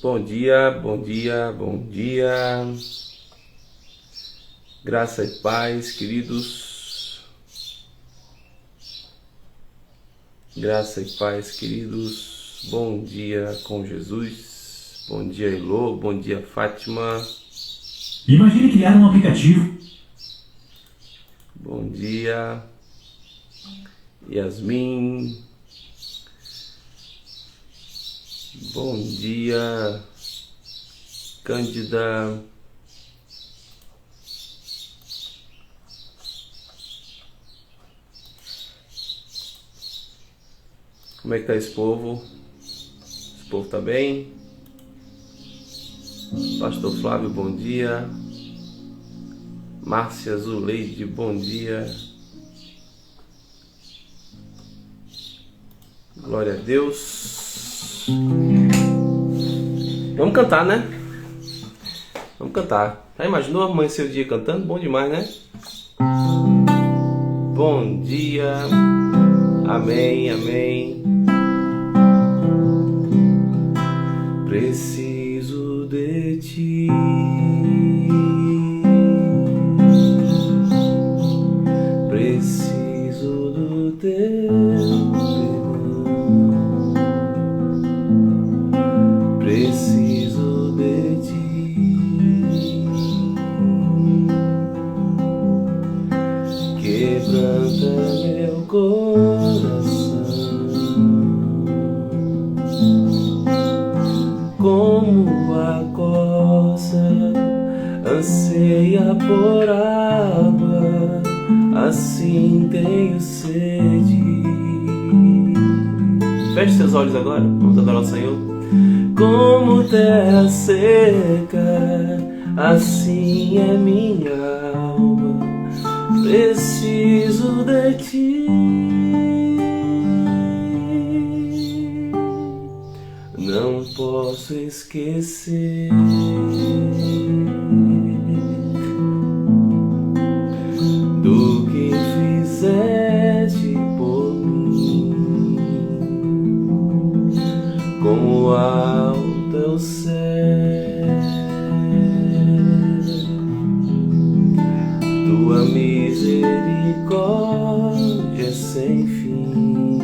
Bom dia, bom dia, bom dia. Graça e paz, queridos. Graça e paz, queridos. Bom dia com Jesus. Bom dia, Elô. Bom dia, Fátima. Imagine criar um aplicativo. Bom dia, Yasmin. Bom dia, Cândida. Como é que tá esse povo? Esse povo tá bem? Pastor Flávio, bom dia. Márcia Zuleide, bom dia. Glória a Deus. Vamos cantar, né? Vamos cantar. Já imaginou amanhecer o dia cantando? Bom demais, né? Bom dia. Amém, amém. Preciso de ti. Preciso do teu perdão. Preciso de ti. Quebranta meu coração como a corça anseia por água, assim tenho sede. Feche seus olhos agora, vamos adorar o Senhor. Como terra seca, assim é minha alma, preciso de ti. Não posso esquecer do que fizeste por mim. Como alto é o céu, tua misericórdia sem fim.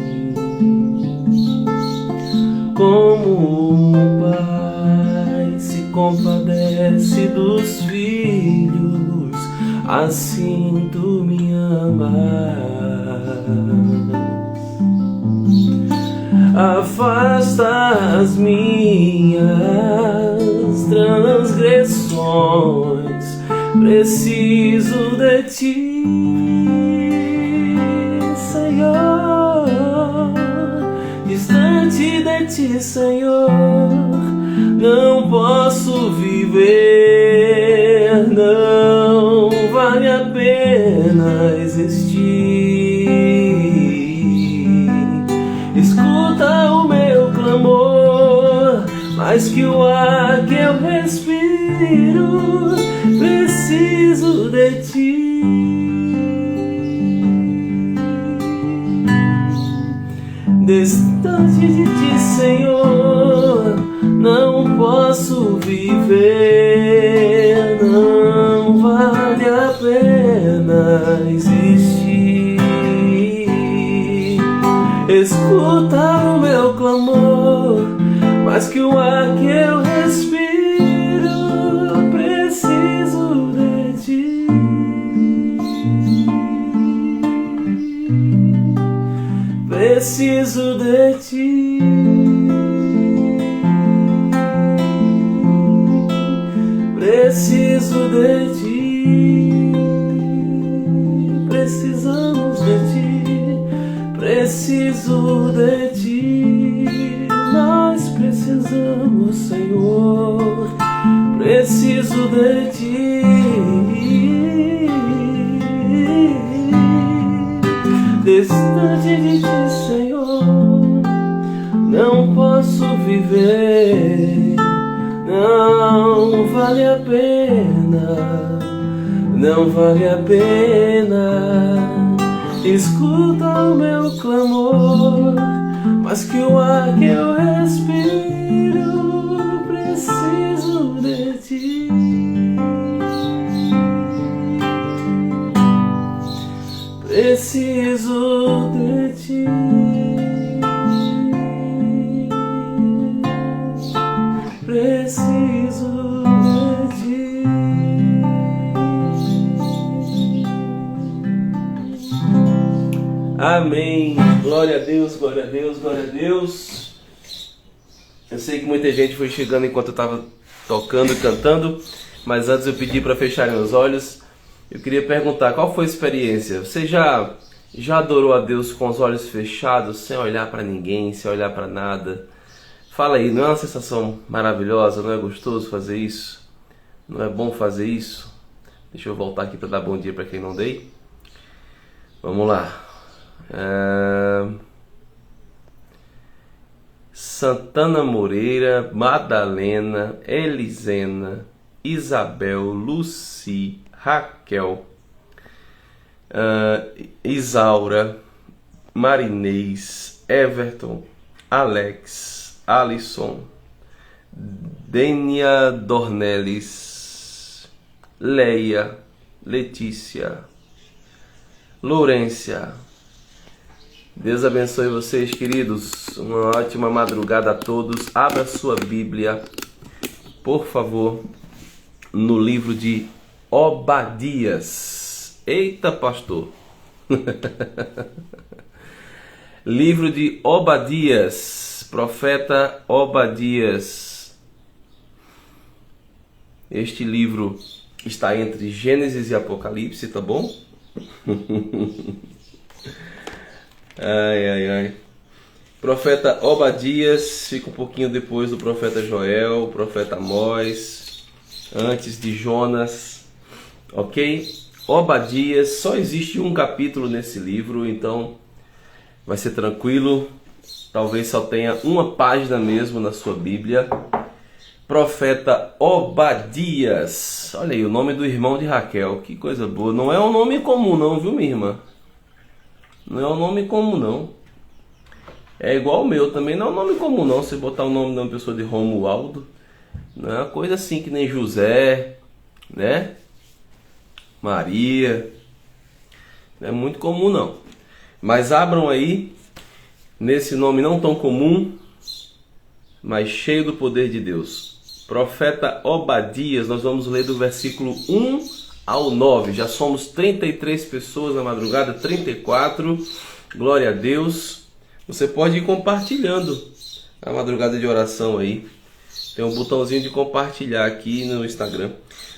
Como um pai se compadece dos filhos, assim tu me amas. Afasta as minhas transgressões, preciso de ti, Senhor. Distante de ti, Senhor, não posso viver, não vale a pena existir. Escuta o meu clamor, mais que o ar que eu respiro, preciso de ti. Distante de ti, Senhor, não posso viver, não vale a pena existir. Escuta o meu clamor, mais que o ar que eu respiro, preciso de ti. Preciso de ti. Preciso de ti. Precisamos de ti. Preciso de ti. Nós precisamos, Senhor. Preciso de ti. Distante de ti, Senhor, não posso viver, não vale a pena, não vale a pena. Escuta o meu clamor, mas que o ar que eu respiro, Amém. Glória a Deus, glória a Deus, glória a Deus. Eu sei que muita gente foi chegando enquanto eu estava tocando e cantando, mas antes eu pedi para fecharem os olhos. Eu queria perguntar, qual foi a experiência? Você já adorou a Deus com os olhos fechados, sem olhar para ninguém, sem olhar para nada? Fala aí, não é uma sensação maravilhosa? Não é gostoso fazer isso? Não é bom fazer isso? Deixa eu voltar aqui para dar bom dia para quem não dei. Vamos lá. Santana Moreira, Madalena, Elisena, Isabel, Luci, Raquel, Isaura, Marinês, Everton, Alex, Alisson, Denia Dornelles, Leia, Letícia, Lourência. Deus abençoe vocês, queridos. Uma ótima madrugada a todos. Abra sua Bíblia, por favor, no livro de Obadias. Eita, pastor! Livro de Obadias, profeta Obadias. Este livro está entre Gênesis e Apocalipse, tá bom? Ai. Profeta Obadias fica um pouquinho depois do profeta Joel, profeta Amós, antes de Jonas, ok? Obadias, só existe um capítulo nesse livro, então vai ser tranquilo. Talvez só tenha uma página mesmo na sua Bíblia. Profeta Obadias. Olha aí, o nome do irmão de Raquel, que coisa boa. Não é um nome comum não, viu, minha irmã? Não é um nome comum não. É igual o meu, também não é um nome comum não. Você botar o nome de uma pessoa de Romualdo, não é uma coisa assim que nem José, né? Maria. Não é muito comum não. Mas abram aí, nesse nome não tão comum, mas cheio do poder de Deus. Profeta Obadias, nós vamos ler do versículo 1 ao 9. Já somos 33 pessoas na madrugada, 34. Glória a Deus. Você pode ir compartilhando a madrugada de oração aí. Tem um botãozinho de compartilhar aqui no Instagram.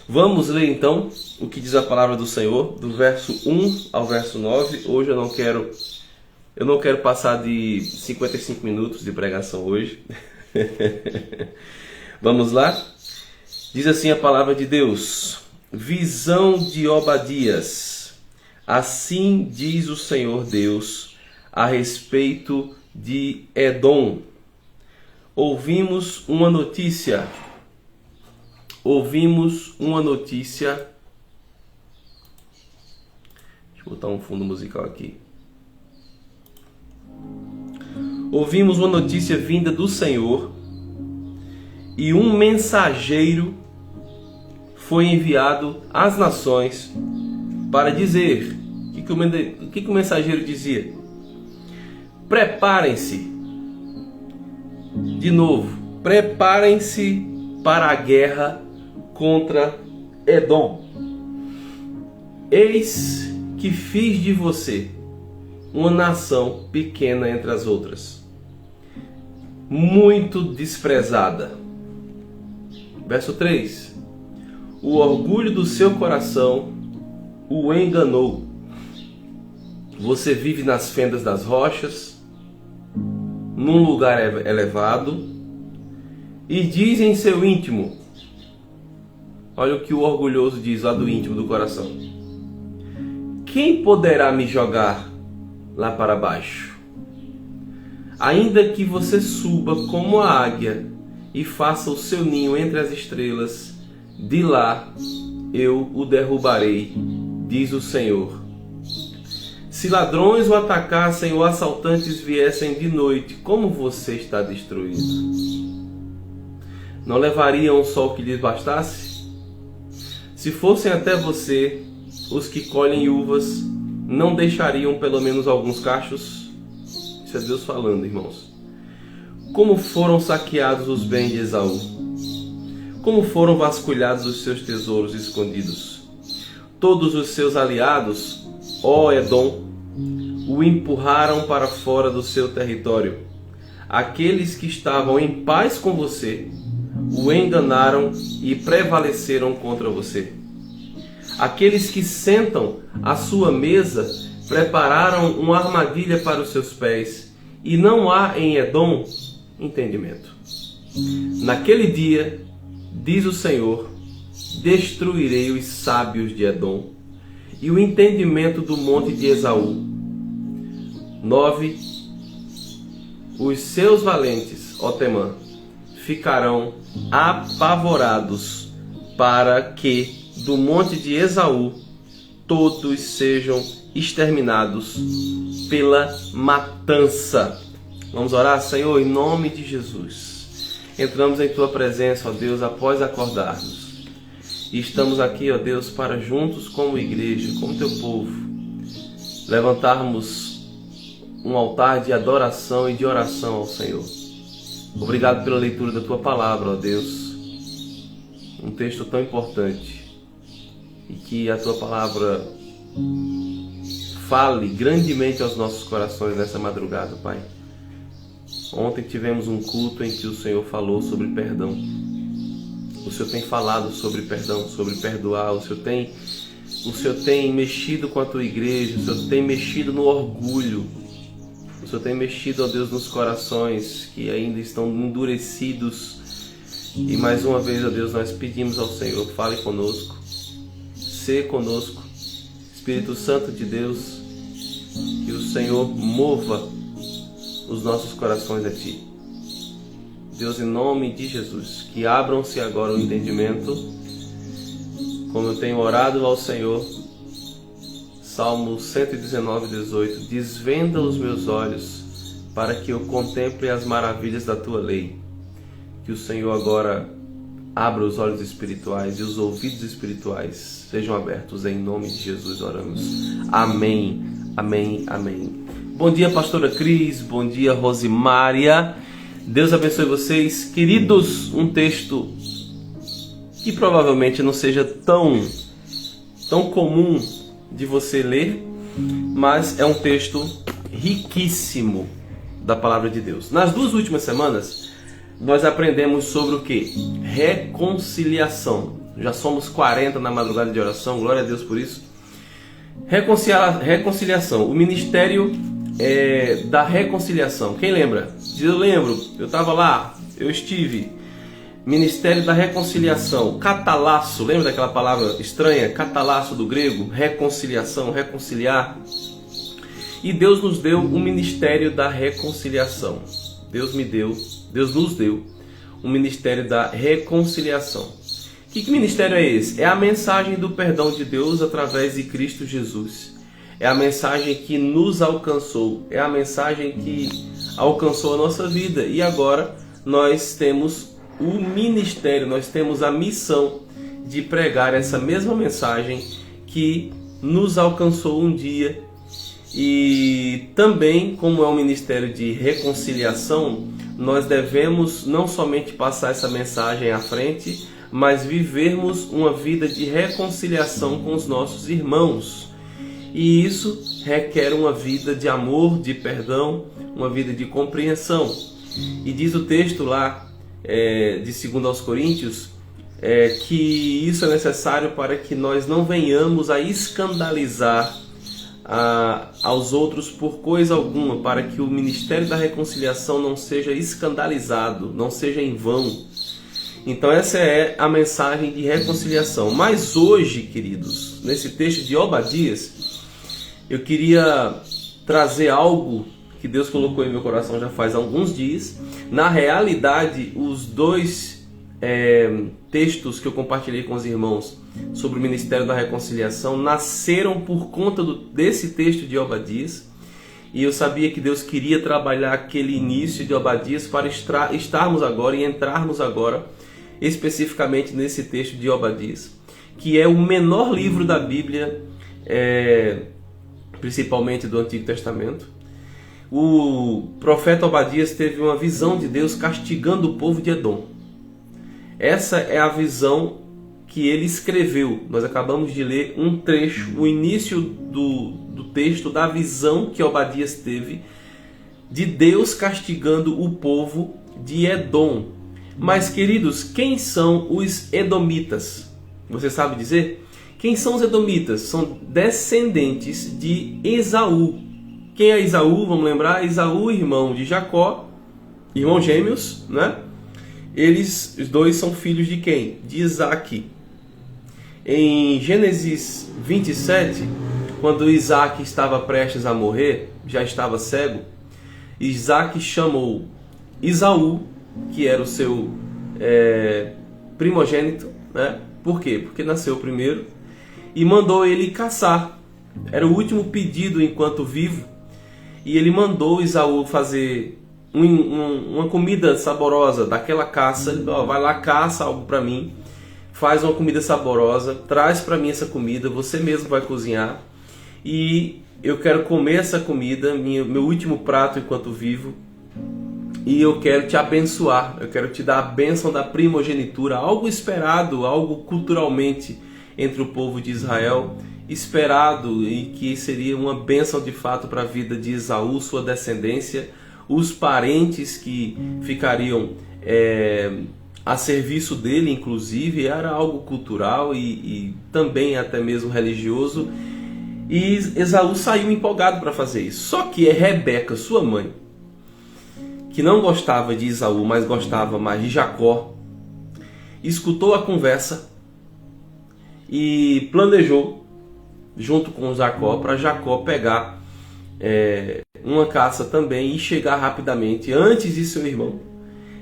Vamos ler então o que diz a palavra do Senhor, do verso 1 ao verso 9. Hoje eu não quero passar de 55 minutos de pregação hoje. Vamos lá? Diz assim a palavra de Deus. Visão de Obadias. Assim diz o Senhor Deus a respeito de Edom. Ouvimos uma notícia. Deixa eu botar um fundo musical aqui. Ouvimos uma notícia vinda do Senhor, e um mensageiro foi enviado às nações para dizer, o que o mensageiro dizia? Preparem-se, de novo, preparem-se para a guerra contra Edom. Eis que fiz de você uma nação pequena entre as outras, muito desprezada. Verso 3. O orgulho do seu coração o enganou. Você vive nas fendas das rochas, num lugar elevado, e diz em seu íntimo, olha o que o orgulhoso diz lá do íntimo do coração: quem poderá me jogar lá para baixo? Ainda que você suba como a águia e faça o seu ninho entre as estrelas, de lá eu o derrubarei, diz o Senhor. Se ladrões o atacassem ou assaltantes viessem de noite, como você está destruído? Não levariam só o que lhes bastasse? Se fossem até você os que colhem uvas, não deixariam pelo menos alguns cachos? Isso é Deus falando, irmãos. Como foram saqueados os bens de Esaú? Como foram vasculhados os seus tesouros escondidos? Todos os seus aliados, ó Edom, o empurraram para fora do seu território. Aqueles que estavam em paz com você o enganaram e prevaleceram contra você. Aqueles que sentam à sua mesa prepararam uma armadilha para os seus pés, e não há em Edom entendimento. Naquele dia, diz o Senhor, destruirei os sábios de Edom e o entendimento do monte de Esaú. 9. Os seus valentes, ó Temã, ficarão apavorados, para que do monte de Esaú todos sejam exterminados pela matança. Vamos orar? Senhor, em nome de Jesus. Entramos em Tua presença, ó Deus, após acordarmos. E estamos aqui, ó Deus, para juntos como igreja, como Teu povo, levantarmos um altar de adoração e de oração ao Senhor. Obrigado pela leitura da Tua palavra, ó Deus. Um texto tão importante. E que a Tua palavra fale grandemente aos nossos corações nessa madrugada, Pai. Ontem tivemos um culto em que o Senhor falou sobre perdão. O Senhor tem falado sobre perdão, sobre perdoar. O Senhor tem mexido com a Tua igreja. O Senhor tem mexido no orgulho. O Senhor tem mexido, ó Deus, nos corações que ainda estão endurecidos. E mais uma vez, ó Deus, nós pedimos ao Senhor, fale conosco. Sê conosco. Espírito Santo de Deus, que o Senhor mova os nossos corações a Ti. Deus, em nome de Jesus, que abram-se agora o entendimento, como eu tenho orado ao Senhor. Salmo 119, 18. Desvenda os meus olhos, para que eu contemple as maravilhas da Tua lei. Que o Senhor agora abra os olhos espirituais e os ouvidos espirituais sejam abertos. Em nome de Jesus oramos. Amém, amém, amém. Bom dia, pastora Cris. Bom dia, Rosimária. Deus abençoe vocês. Queridos, um texto que provavelmente não seja tão comum de você ler, mas é um texto riquíssimo da palavra de Deus. Nas 2 últimas semanas, nós aprendemos sobre o que? Reconciliação. Já somos 40 na madrugada de oração, glória a Deus por isso. Reconciliação, o ministério da reconciliação. Quem lembra? Eu lembro, eu estava lá, eu estive. Ministério da reconciliação, catalasso, lembra daquela palavra estranha? Catalasso do grego, reconciliação, reconciliar. E Deus nos deu o ministério da reconciliação. Deus nos deu o ministério da reconciliação. Que ministério é esse? É a mensagem do perdão de Deus através de Cristo Jesus. É a mensagem que nos alcançou, é a mensagem que alcançou a nossa vida. E agora nós temos o ministério, nós temos a missão de pregar essa mesma mensagem que nos alcançou um dia. E também, como é um ministério de reconciliação, nós devemos não somente passar essa mensagem à frente, mas vivermos uma vida de reconciliação com os nossos irmãos. E isso requer uma vida de amor, de perdão, uma vida de compreensão. E diz o texto lá de 2 aos Coríntios que isso é necessário para que nós não venhamos a escandalizar aos outros por coisa alguma, para que o ministério da reconciliação não seja escandalizado, não seja em vão. Então essa é a mensagem de reconciliação. Mas hoje, queridos, nesse texto de Obadias, eu queria trazer algo que Deus colocou em meu coração já faz alguns dias. Na realidade, os 2 textos que eu compartilhei com os irmãos sobre o ministério da reconciliação nasceram por conta desse texto de Obadias. E eu sabia que Deus queria trabalhar aquele início de Obadias para estarmos agora e entrarmos agora especificamente nesse texto de Obadias, que é o menor livro da Bíblia, principalmente do Antigo Testamento. O profeta Obadias teve uma visão de Deus castigando o povo de Edom. Essa é a visão que ele escreveu. Nós acabamos de ler um trecho, o início do texto da visão que Obadias teve de Deus castigando o povo de Edom. Mas, queridos, quem são os edomitas? Você sabe dizer? Quem são os edomitas? São descendentes de Esaú. Quem é Esaú? Vamos lembrar? Esaú, irmão de Jacó, irmãos gêmeos, né? Eles, os dois, são filhos de quem? De Isaac. Em Gênesis 27, quando Isaac estava prestes a morrer, já estava cego, Isaac chamou Esaú, que era o seu primogênito, né? Por quê? Porque nasceu primeiro, e mandou ele caçar. Era o último pedido enquanto vivo, e ele mandou Esaú fazer uma comida saborosa daquela caça. Ele falou: vai lá, caça algo para mim, faz uma comida saborosa, traz para mim essa comida, você mesmo vai cozinhar, e eu quero comer essa comida, meu último prato enquanto vivo, e eu quero te abençoar, eu quero te dar a bênção da primogenitura, algo esperado, algo culturalmente entre o povo de Israel, esperado, e que seria uma bênção de fato para a vida de Esaú, sua descendência, os parentes que ficariam a serviço dele, inclusive, era algo cultural e também até mesmo religioso. E Esaú saiu empolgado para fazer isso. Só que Rebeca, sua mãe, que não gostava de Esaú, mas gostava mais de Jacó, escutou a conversa e planejou, junto com Jacó, para Jacó pegar uma caça também e chegar rapidamente antes de seu irmão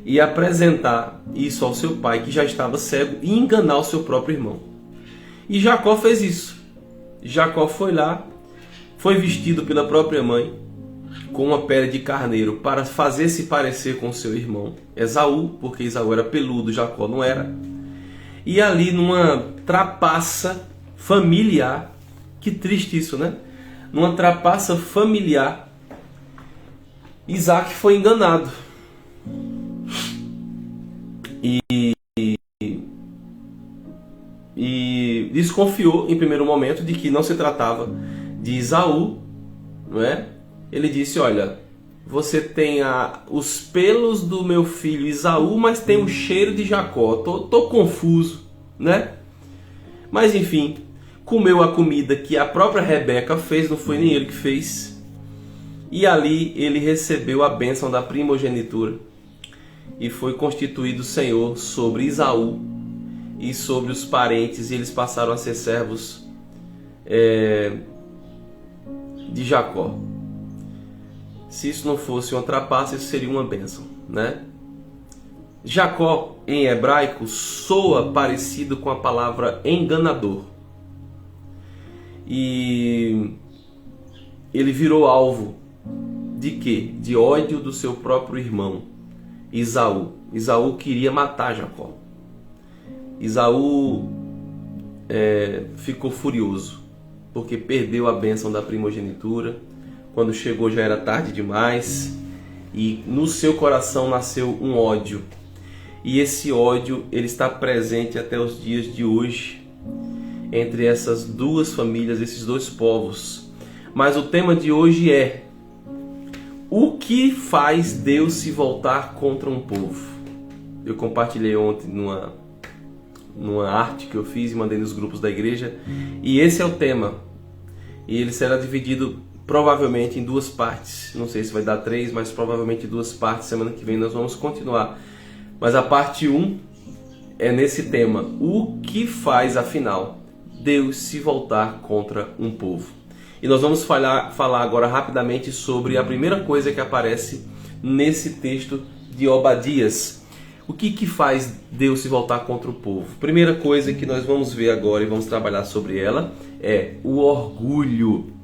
e apresentar isso ao seu pai, que já estava cego, e enganar o seu próprio irmão. E Jacó fez isso. Jacó foi lá, foi vestido pela própria mãe com uma pele de carneiro para fazer-se parecer com seu irmão Esaú, porque Esaú era peludo, Jacó não era. E ali, numa trapaça familiar, que triste isso, né? Numa trapaça familiar, Isaac foi enganado. E desconfiou em primeiro momento de que não se tratava de Esaú, não é? Ele disse: olha, você tem os pelos do meu filho Esaú, mas tem o cheiro de Jacó. Tô confuso, né? Mas enfim, comeu a comida que a própria Rebeca fez, não foi nem ele que fez. E ali ele recebeu a bênção da primogenitura e foi constituído senhor sobre Esaú e sobre os parentes, e eles passaram a ser servos de Jacó. Se isso não fosse uma trapaça, isso seria uma bênção, né? Jacó, em hebraico, soa parecido com a palavra enganador. E ele virou alvo de quê? De ódio do seu próprio irmão, Esaú. Esaú queria matar Jacó. Esaú ficou furioso, porque perdeu a bênção da primogenitura. Quando chegou já era tarde demais, e no seu coração nasceu um ódio. E esse ódio ele está presente até os dias de hoje, entre essas duas famílias, esses dois povos. Mas o tema de hoje é: o que faz Deus se voltar contra um povo? Eu compartilhei ontem numa arte que eu fiz e mandei nos grupos da igreja, e esse é o tema. E ele será dividido provavelmente em duas partes. Não sei se vai dar 3, mas provavelmente 2 partes. Semana que vem nós vamos continuar. Mas a parte 1 é nesse tema: o que faz, afinal, Deus se voltar contra um povo? E nós vamos falar agora rapidamente sobre a primeira coisa que aparece nesse texto de Obadias. O que faz Deus se voltar contra o povo? Primeira coisa que nós vamos ver agora e vamos trabalhar sobre ela é o orgulho.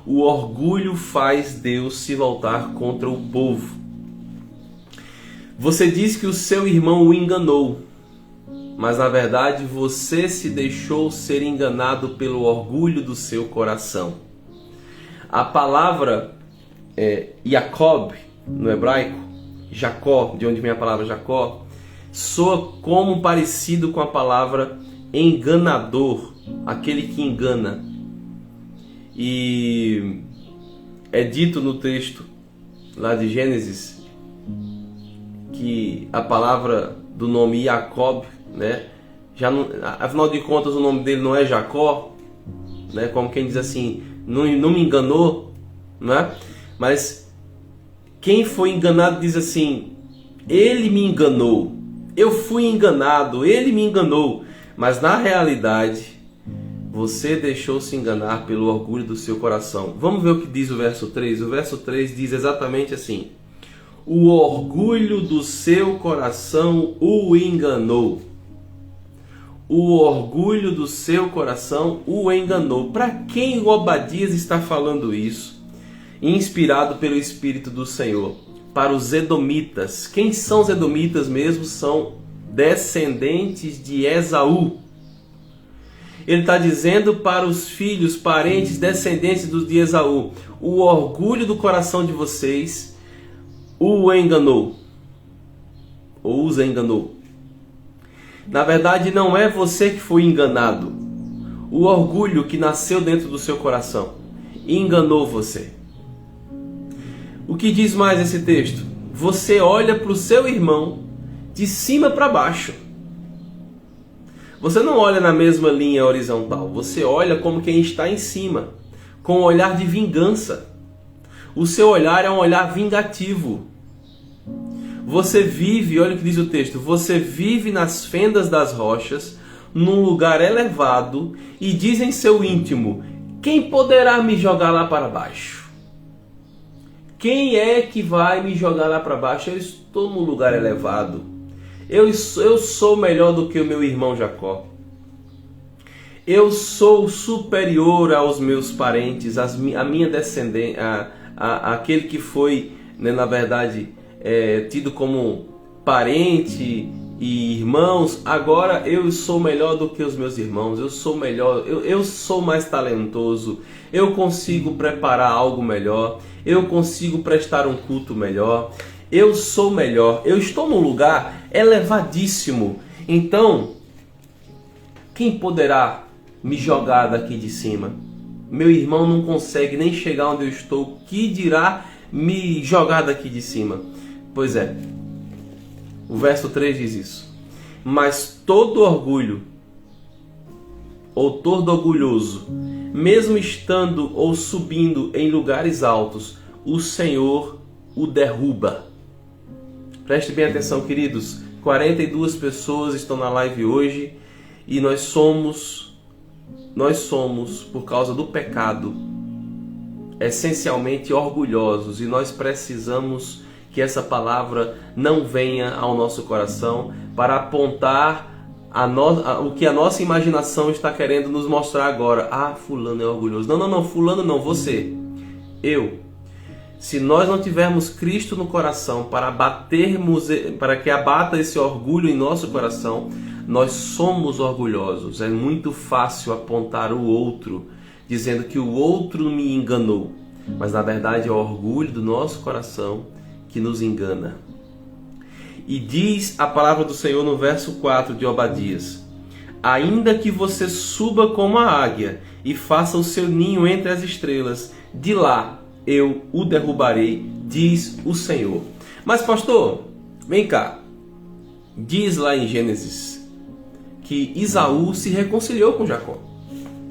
O orgulho faz Deus se voltar contra o povo. Você diz que o seu irmão o enganou, mas na verdade você se deixou ser enganado pelo orgulho do seu coração. A palavra Jacob no hebraico, Jacó, de onde vem a palavra Jacó, soa como parecido com a palavra enganador, aquele que engana. E é dito no texto lá de Gênesis que a palavra do nome Jacob, né, já não, afinal de contas o nome dele não é Jacó, né, como quem diz assim, não me enganou, né? Mas quem foi enganado diz assim: ele me enganou, eu fui enganado, ele me enganou. Mas na realidade, você deixou-se enganar pelo orgulho do seu coração. Vamos ver o que diz o verso 3? O verso 3 diz exatamente assim: o orgulho do seu coração o enganou. O orgulho do seu coração o enganou. Para quem o Obadias está falando isso? Inspirado pelo Espírito do Senhor. Para os edomitas. Quem são os edomitas mesmo? São descendentes de Esaú. Ele está dizendo para os filhos, parentes, descendentes de Esaú: o orgulho do coração de vocês o enganou. Ou os enganou. Na verdade, não é você que foi enganado. O orgulho que nasceu dentro do seu coração enganou você. O que diz mais esse texto? Você olha para o seu irmão de cima para baixo. Você não olha na mesma linha horizontal. Você olha como quem está em cima, com um olhar de vingança. O seu olhar é um olhar vingativo. Você vive, olha o que diz o texto, você vive nas fendas das rochas, num lugar elevado, e diz em seu íntimo: quem poderá me jogar lá para baixo? Quem é que vai me jogar lá para baixo? Eu estou num lugar elevado. Eu sou melhor do que o meu irmão Jacó. Eu sou superior aos meus parentes, a minha descendência, aquele que foi, né, na verdade, tido como parente e irmãos. Agora eu sou melhor do que os meus irmãos. Eu sou melhor, eu sou mais talentoso. Eu consigo preparar algo melhor. Eu consigo prestar um culto melhor. Eu sou melhor. Eu estou num lugar elevadíssimo. Então, quem poderá me jogar daqui de cima? Meu irmão não consegue nem chegar onde eu estou. Que dirá me jogar daqui de cima? Pois é. O verso 3 diz isso. Mas todo orgulho, ou todo orgulhoso, mesmo estando ou subindo em lugares altos, o Senhor o derruba. Preste bem atenção, queridos. 42 pessoas estão na live hoje e nós somos, por causa do pecado, essencialmente orgulhosos, e nós precisamos que essa palavra não venha ao nosso coração para apontar o que a nossa imaginação está querendo nos mostrar agora. Ah, fulano é orgulhoso. Não, fulano não, você. Eu. Se nós não tivermos Cristo no coração para que abata esse orgulho em nosso coração, nós somos orgulhosos. É muito fácil apontar o outro, dizendo que o outro me enganou. Mas na verdade é o orgulho do nosso coração que nos engana. E diz a palavra do Senhor no verso 4 de Obadias: ainda que você suba como a águia e faça o seu ninho entre as estrelas, de lá eu o derrubarei, diz o Senhor. Mas pastor, vem cá. Diz lá em Gênesis que Esaú se reconciliou com Jacó.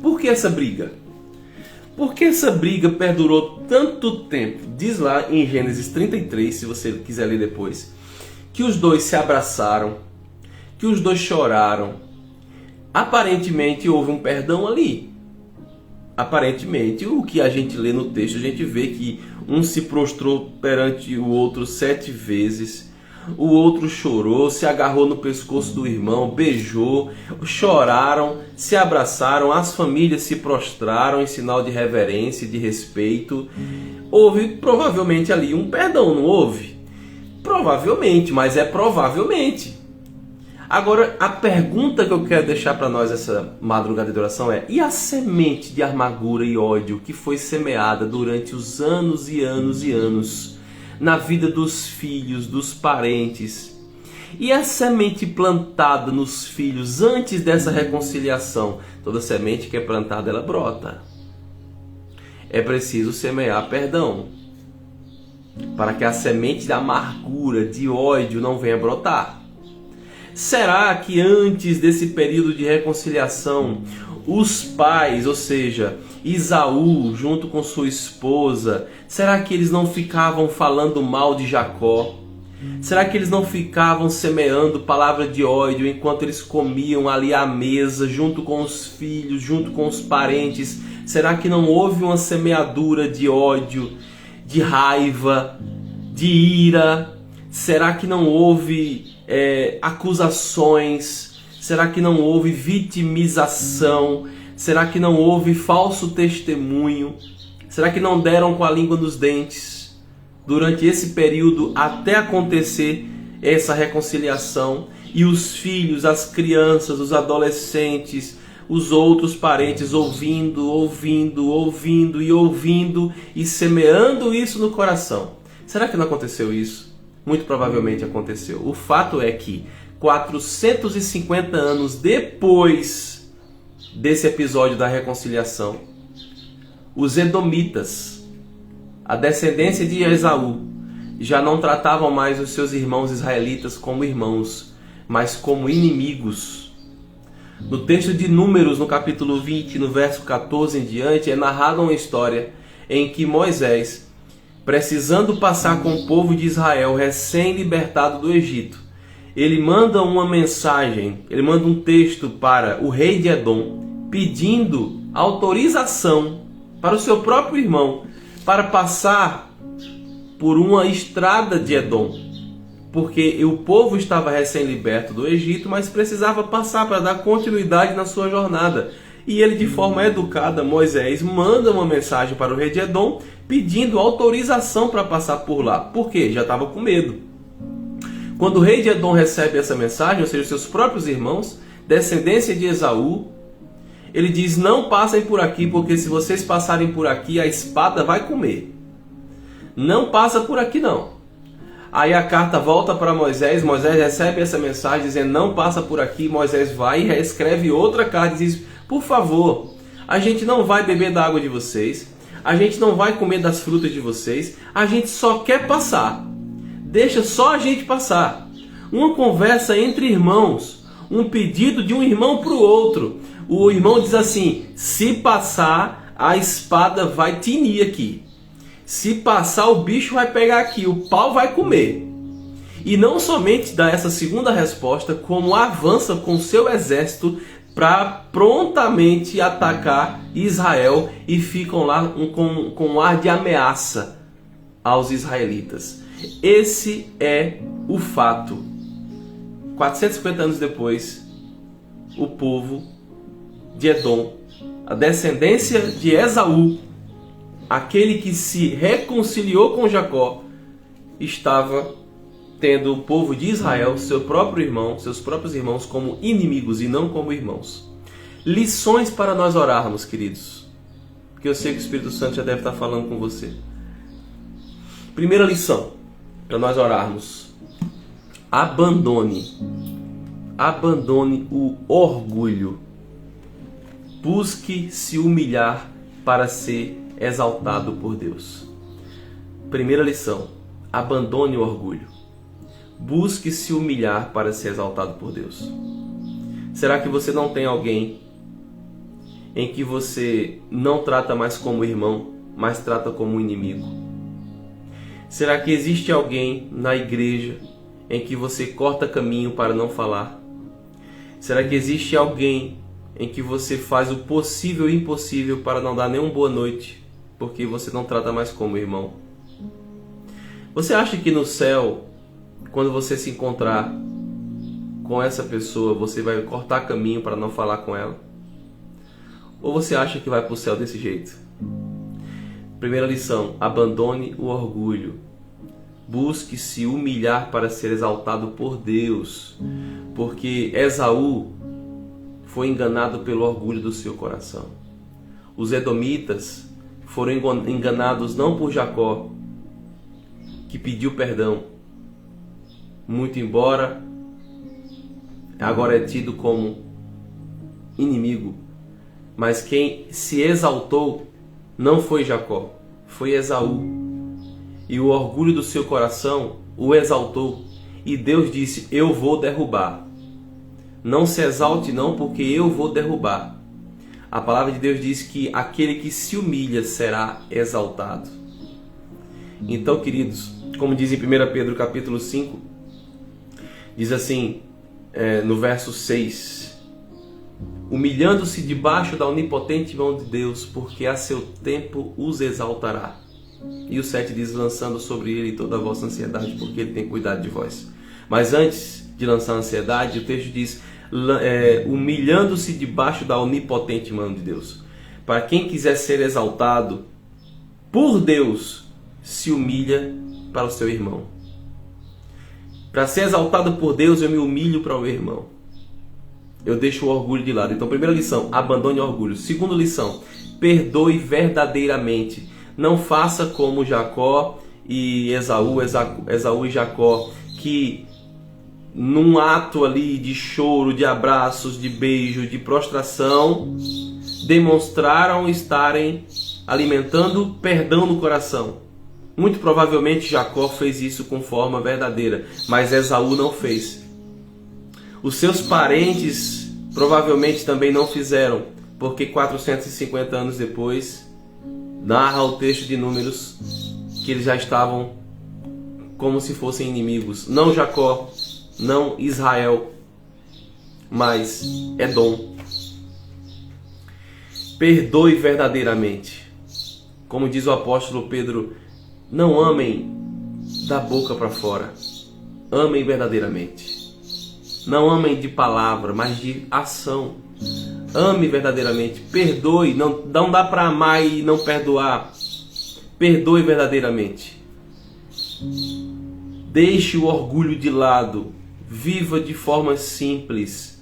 Por que essa briga? Por que essa briga perdurou tanto tempo? Diz lá em Gênesis 33, se você quiser ler depois, que os dois se abraçaram, que os dois choraram. Aparentemente houve um perdão ali. Aparentemente, o que a gente lê no texto, a gente vê que um se prostrou perante o outro 7 vezes, o outro chorou, se agarrou no pescoço do irmão, beijou, choraram, se abraçaram, as famílias se prostraram em sinal de reverência e de respeito. Houve provavelmente ali um perdão, não houve? Provavelmente, mas é provavelmente. Agora, a pergunta que eu quero deixar para nós essa madrugada de oração é: e a semente de amargura e ódio que foi semeada durante os anos e anos e anos na vida dos filhos, dos parentes? E a semente plantada nos filhos antes dessa reconciliação? Toda semente que é plantada, ela brota. é preciso semear perdão, para que a semente da amargura, de ódio não venha brotar. Será que antes desse período de reconciliação, os pais, ou seja, Esaú junto com sua esposa, será que eles não ficavam falando mal de Jacó? Será que eles não ficavam semeando palavra de ódio enquanto eles comiam ali à mesa, junto com os filhos, junto com os parentes? Será que não houve uma semeadura de ódio, de raiva, de ira? Será que não houve acusações? Será que não houve vitimização? Será que não houve falso testemunho? Será que não deram com a língua nos dentes durante esse período até acontecer essa reconciliação? E os filhos, as crianças, os adolescentes, os outros parentes ouvindo e semeando isso no coração. Será que não aconteceu isso? Muito provavelmente aconteceu. O fato é que 450 anos depois desse episódio da reconciliação, os edomitas, a descendência de Esaú, já não tratavam mais os seus irmãos israelitas como irmãos, mas como inimigos. No texto de Números, no capítulo 20, no verso 14 em diante, é narrada uma história em que Moisés, precisando passar com o povo de Israel recém-libertado do Egito, ele manda uma mensagem, ele manda um texto para o rei de Edom, pedindo autorização para o seu próprio irmão para passar por uma estrada de Edom, porque o povo estava recém-liberto do Egito, mas precisava passar para dar continuidade na sua jornada. E ele, de forma educada, Moisés, manda uma mensagem para o rei de Edom pedindo autorização para passar por lá. Por quê? Já estava com medo. Quando o rei de Edom recebe essa mensagem, ou seja, seus próprios irmãos, descendência de Esaú, ele diz: não passem por aqui, porque se vocês passarem por aqui, a espada vai comer. Não passa por aqui não. Aí a carta volta para Moisés, Moisés recebe essa mensagem dizendo: não passa por aqui. Moisés vai e escreve outra carta e diz: por favor, a gente não vai beber da água de vocês, a gente não vai comer das frutas de vocês, a gente só quer passar. Deixa só a gente passar. Uma conversa entre irmãos, um pedido de um irmão para o outro. O irmão diz assim: se passar, a espada vai tinir aqui. Se passar, o bicho vai pegar aqui, o pau vai comer. E não somente dá essa segunda resposta, como avança com seu exército para prontamente atacar Israel e ficam lá com um ar de ameaça aos israelitas. Esse é o fato. 450 anos depois, o povo de Edom, a descendência de Esaú, aquele que se reconciliou com Jacó, estava tendo o povo de Israel, seu próprio irmão, seus próprios irmãos, como inimigos e não como irmãos. Lições para nós orarmos, queridos, porque eu sei que o Espírito Santo já deve estar falando com você. Primeira lição para nós orarmos: abandone o orgulho. Busque se humilhar para ser exaltado por Deus. Primeira lição: abandone o orgulho. Busque se humilhar para ser exaltado por Deus. Será que você não tem alguém em que você não trata mais como irmão, mas trata como inimigo? Será que existe alguém na igreja em que você corta caminho para não falar? Será que existe alguém em que você faz o possível e impossível para não dar nenhuma boa noite, porque você não trata mais como irmão? Você acha que no céu, quando você se encontrar com essa pessoa, você vai cortar caminho para não falar com ela? Ou você acha que vai para o céu desse jeito? Primeira lição: abandone o orgulho. Busque se humilhar para ser exaltado por Deus, porque Esaú foi enganado pelo orgulho do seu coração. Os edomitas foram enganados não por Jacó, que pediu perdão, muito embora agora é tido como inimigo, mas quem se exaltou não foi Jacó, foi Esaú. E o orgulho do seu coração o exaltou. E Deus disse: eu vou derrubar. Não se exalte não, porque eu vou derrubar. A palavra de Deus diz que aquele que se humilha será exaltado. Então, queridos, como diz em 1 Pedro capítulo 5, diz assim, no verso 6: humilhando-se debaixo da onipotente mão de Deus, porque a seu tempo os exaltará. E o 7 diz: lançando sobre ele toda a vossa ansiedade, porque ele tem cuidado de vós. Mas antes de lançar a ansiedade, o texto diz: humilhando-se debaixo da onipotente mão de Deus. Para quem quiser ser exaltado por Deus, se humilha para o seu irmão. Para ser exaltado por Deus, eu me humilho para o meu irmão. Eu deixo o orgulho de lado. Então, primeira lição, abandone o orgulho. Segunda lição, perdoe verdadeiramente. Não faça como Jacó e Esaú e Jacó, que num ato ali de choro, de abraços, de beijo, de prostração, demonstraram estarem alimentando perdão no coração. Muito provavelmente Jacó fez isso com forma verdadeira, mas Esaú não fez. Os seus parentes provavelmente também não fizeram, porque 450 anos depois, narra o texto de Números que eles já estavam como se fossem inimigos. Não Jacó, não Israel, mas Edom. Perdoe verdadeiramente. Como diz o apóstolo Pedro, não amem da boca para fora. Amem verdadeiramente. Não amem de palavra, mas de ação. Ame verdadeiramente. Perdoe. Não dá para amar e não perdoar. Perdoe verdadeiramente. Deixe o orgulho de lado. Viva de forma simples.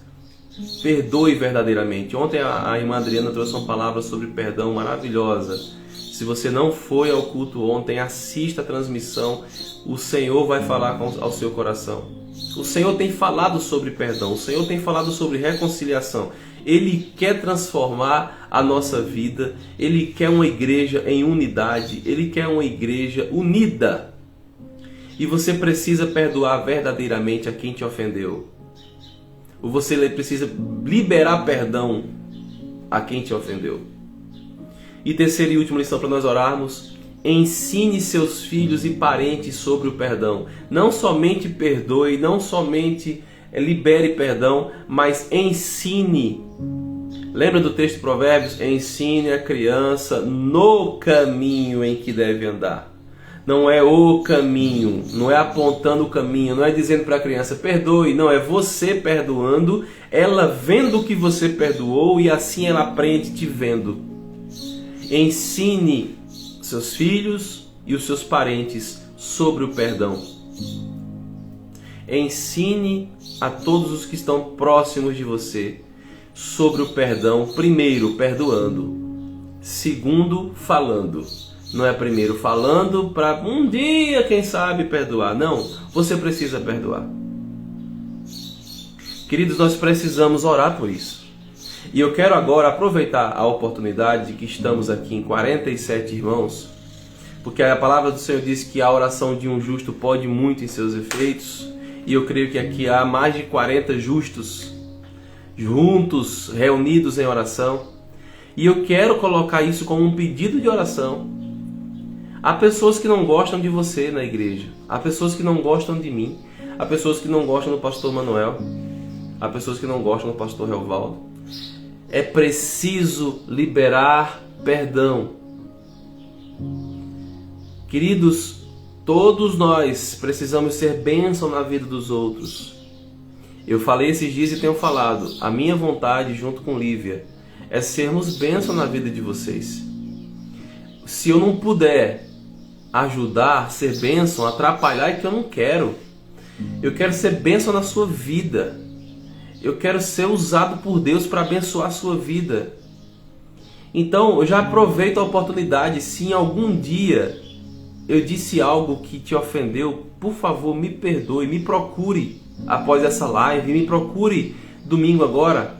Perdoe verdadeiramente. Ontem a irmã Adriana trouxe uma palavra sobre perdão maravilhosa. Se você não foi ao culto ontem, assista a transmissão. O Senhor vai falar ao seu coração. O Senhor tem falado sobre perdão. O Senhor tem falado sobre reconciliação. Ele quer transformar a nossa vida. Ele quer uma igreja em unidade. Ele quer uma igreja unida. E você precisa perdoar verdadeiramente a quem te ofendeu. Ou você precisa liberar perdão a quem te ofendeu. E terceira e última lição para nós orarmos: ensine seus filhos e parentes sobre o perdão. Não somente perdoe, não somente libere perdão, mas ensine. Lembra do texto de Provérbios? Ensine a criança no caminho em que deve andar. Não é o caminho, não é apontando o caminho, não é dizendo para a criança perdoe, não, é você perdoando, ela vendo que você perdoou e assim ela aprende te vendo. Ensine seus filhos e os seus parentes sobre o perdão. Ensine a todos os que estão próximos de você sobre o perdão, primeiro perdoando, segundo falando. Não é primeiro falando para um dia, quem sabe, perdoar. Não, você precisa perdoar. Queridos, nós precisamos orar por isso. E eu quero agora aproveitar a oportunidade de que estamos aqui em 47 irmãos, porque a palavra do Senhor diz que a oração de um justo pode muito em seus efeitos, e eu creio que aqui há mais de 40 justos juntos, reunidos em oração, e eu quero colocar isso como um pedido de oração. Há pessoas que não gostam de você na igreja, há pessoas que não gostam de mim, há pessoas que não gostam do pastor Manuel, há pessoas que não gostam do pastor Relvaldo. É preciso liberar perdão. Queridos, todos nós precisamos ser bênção na vida dos outros. Eu falei esses dias e tenho falado, a minha vontade junto com Lívia é sermos bênção na vida de vocês. Se eu não puder ajudar, ser bênção, atrapalhar, é que eu não quero. Eu quero ser bênção na sua vida. Eu quero ser usado por Deus para abençoar a sua vida. Então, eu já aproveito a oportunidade. Se em algum dia eu disse algo que te ofendeu, por favor, me perdoe, me procure após essa live, me procure domingo agora.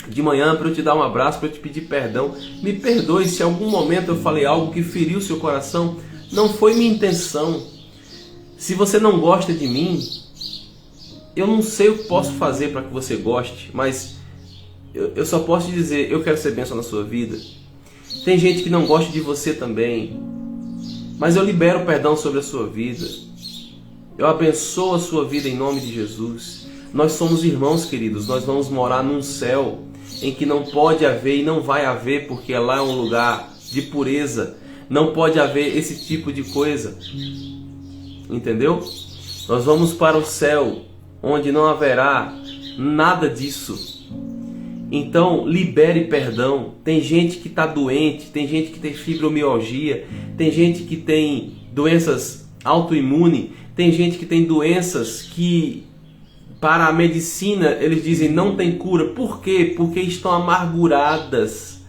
de manhã para eu te dar um abraço, para eu te pedir perdão. Me perdoe se em algum momento eu falei algo que feriu seu coração. Não foi minha intenção. Se você não gosta de mim, eu não sei o que posso fazer para que você goste, mas eu só posso te dizer, eu quero ser bênção na sua vida. Tem gente que não gosta de você também, mas eu libero perdão sobre a sua vida. Eu abençoo a sua vida em nome de Jesus. Nós somos irmãos, queridos. Nós vamos morar num céu em que não pode haver e não vai haver, porque lá é um lugar de pureza. Não pode haver esse tipo de coisa. Entendeu? Nós vamos para o céu, onde não haverá nada disso. Então, libere perdão. Tem gente que está doente, tem gente que tem fibromialgia, tem gente que tem doenças autoimunes, tem gente que tem doenças que, para a medicina, eles dizem não tem cura. Por quê? Porque estão amarguradas,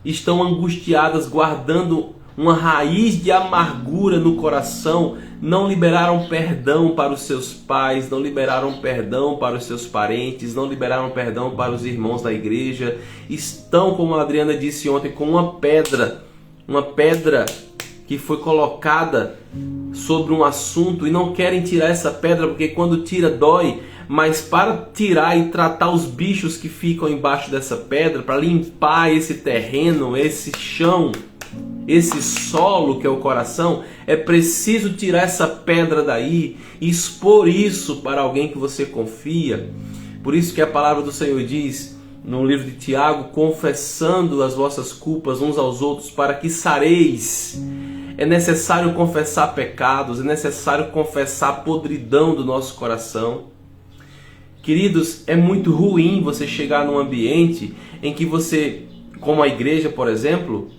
estão angustiadas, guardando uma raiz de amargura no coração. Não liberaram perdão para os seus pais, não liberaram perdão para os seus parentes, não liberaram perdão para os irmãos da igreja. Estão, como a Adriana disse ontem, com uma pedra que foi colocada sobre um assunto e não querem tirar essa pedra, porque quando tira dói. Mas para tirar e tratar os bichos que ficam embaixo dessa pedra, para limpar esse terreno, esse chão, esse solo que é o coração, é preciso tirar essa pedra daí e expor isso para alguém que você confia. Por isso que a palavra do Senhor diz no livro de Tiago, confessando as vossas culpas uns aos outros para que sareis. É necessário confessar pecados, é necessário confessar a podridão do nosso coração. Queridos, é muito ruim você chegar num ambiente em que você, como a igreja, por exemplo,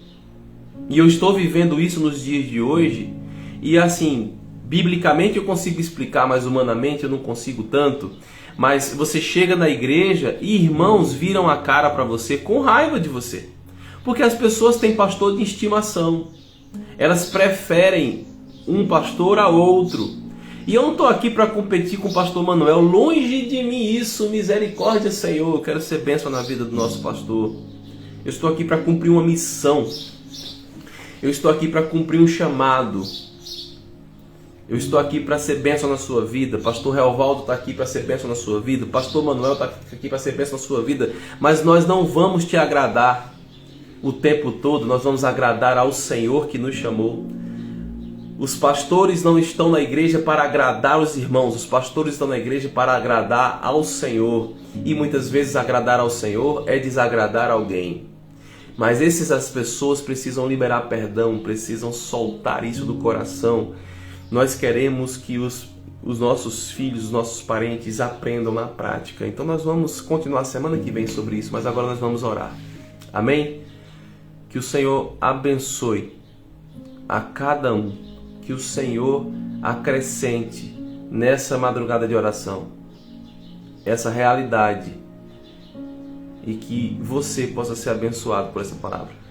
e eu estou vivendo isso nos dias de hoje, e assim, biblicamente eu consigo explicar, mas humanamente eu não consigo tanto. Mas você chega na igreja e irmãos viram a cara para você com raiva de você. Porque as pessoas têm pastor de estimação. Elas preferem um pastor a outro. E eu não estou aqui para competir com o pastor Manuel. Longe de mim isso, misericórdia, Senhor. Eu quero ser bênção na vida do nosso pastor. Eu estou aqui para cumprir uma missão. Eu estou aqui para cumprir um chamado. Eu estou aqui para ser bênção na sua vida. Pastor Realvaldo está aqui para ser bênção na sua vida. Pastor Manuel está aqui para ser bênção na sua vida. Mas nós não vamos te agradar o tempo todo. Nós vamos agradar ao Senhor que nos chamou. Os pastores não estão na igreja para agradar os irmãos. Os pastores estão na igreja para agradar ao Senhor. E muitas vezes agradar ao Senhor é desagradar alguém. Mas as pessoas precisam liberar perdão, precisam soltar isso do coração. Nós queremos que os nossos filhos, os nossos parentes aprendam na prática. Então nós vamos continuar semana que vem sobre isso, mas agora nós vamos orar. Amém? Que o Senhor abençoe a cada um. Que o Senhor acrescente nessa madrugada de oração essa realidade. E que você possa ser abençoado por essa palavra.